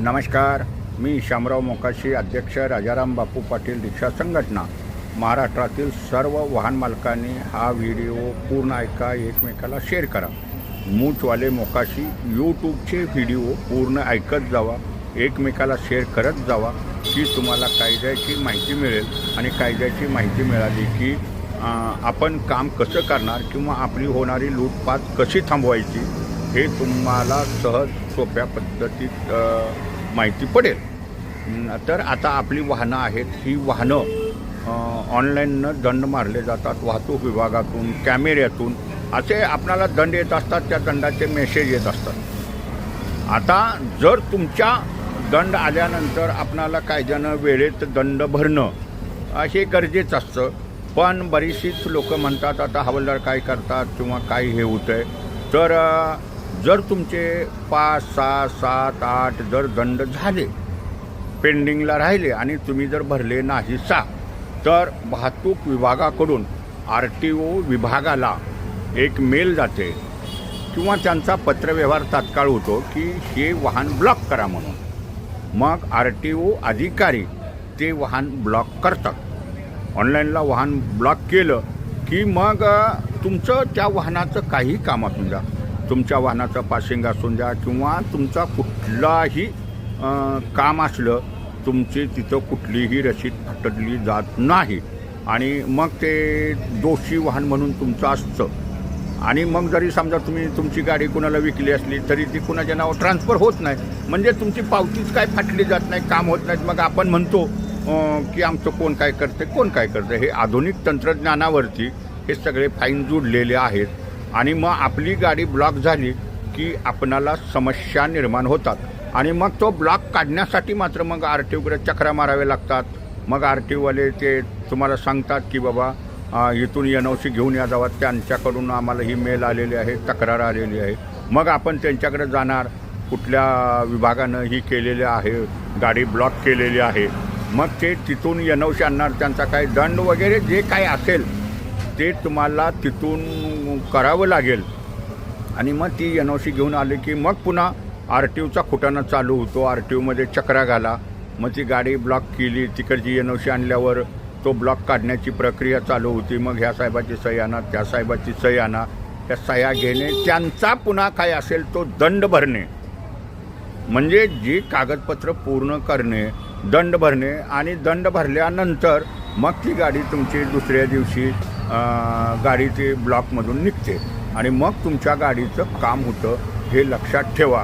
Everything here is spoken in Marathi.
नमस्कार, मी शामराव मोकाशी, अध्यक्ष राजाराम बापू पाटील रिक्षा संघटना. महाराष्ट्रातील सर्व वाहन मालकांनी हा व्हिडिओ पूर्ण ऐका, एकमेकाला शेअर करा. मूचवाले मोकाशी यूट्यूबचे व्हिडिओ पूर्ण ऐकत जावा, एकमेकाला शेअर करत जावा की तुम्हाला कायद्याची माहिती मिळेल. आणि कायद्याची माहिती मिळाली की आपण काम कसं करणार किंवा आपली होणारी लूटपाट कशी थांबवायची हे तुम्हाला सहज सोप्या पद्धतीत माहिती पडेल. तर आता आपली वाहनं आहेत, ही वाहनं ऑनलाईननं दंड मारले जातात. वाहतूक विभागातून, कॅमेऱ्यातून असे आपल्याला दंड येत असतात, त्या दंडाचे मेसेज येत असतात. आता जर तुमच्या दंड आल्यानंतर आपणाला कायद्यानं वेळेत दंड भरणं हे गरजेचं असतं. पण बरीचशीच लोक म्हणतात आता हवालदार काय करतात किंवा काय हे होतं आहे. तर जर तुमचे 5, 6, 7, 8 जर दंड झाले, पेंडिंगला राहिले आणि तुम्ही जर भरले नाही तर वाहतूक विभागाकडून RTO विभागाला एक मेल जाते किंवा त्यांचा पत्रव्यवहार तात्काळ होतो की हे वाहन ब्लॉक करा म्हणून. मग RTO अधिकारी ते वाहन ब्लॉक करतात. ऑनलाईनला वाहन ब्लॉक केलं की मग तुमचं त्या वाहनाचं काही काम असून द्या, तुमच्या वाहनाचं पासिंग असून द्या किंवा तुमचा कुठलाही काम असलं, तुमची तिथं कुठलीही रसीद फाटली जात नाही आणि मग ते दोषी वाहन म्हणून तुमचं असतं. आणि मग जरी समजा तुम्ही तुमची गाडी कुणाला विकली असली तरी ती कुणाच्या नावावर ट्रान्सफर होत नाही, म्हणजे तुमची पावतीच काय फाटली जात नाही, काम होत नाहीत. मग आपण म्हणतो की आमचं कोण काय करते. हे आधुनिक तंत्रज्ञानावरती हे सगळे फाईन जुडलेले आहेत. आणि मग आपली गाडी ब्लॉक झाली की आपणाला समस्या निर्माण होतात. आणि मग तो ब्लॉक काढण्यासाठी मात्र मग RTOकडे चक्रा मारावे लागतात. मग RTOवाले ते तुम्हाला सांगतात की बाबा इथून NOC घेऊन या जावा, त्यांच्याकडून आम्हाला ही मेल आलेली आहे, तक्रार आलेली आहे. मग आपण त्यांच्याकडे जाणार, कुठल्या विभागानं ही केलेली आहे, गाडी ब्लॉक केलेली आहे. मग ते तिथून NOC आणणार, त्यांचा काही दंड वगैरे जे काय असेल ते तुम्हाला तिथून करावं लागेल. आणि मग ती NOC घेऊन आले की मग पुन्हा RTOचा खुटाणा चालू होतो. RTOमध्ये चक्रा घाला, मग ती गाडी ब्लॉक केली, तिकडची NOC आणल्यावर तो ब्लॉक काढण्याची प्रक्रिया चालू होती. मग ह्या साहेबाची सही आणा, त्या साहेबाची सही आणा, त्या सह्या घेणे, त्यांचा पुन्हा काय असेल तो दंड भरणे, म्हणजे जी कागदपत्र पूर्ण करणे, दंड भरणे. आणि दंड भरल्यानंतर मग ती गाडी तुमची दुसऱ्या दिवशी गाडी ती ब्लॉकमधून निघते आणि मग तुमच्या गाडीचं काम होतं. हे लक्षात ठेवा.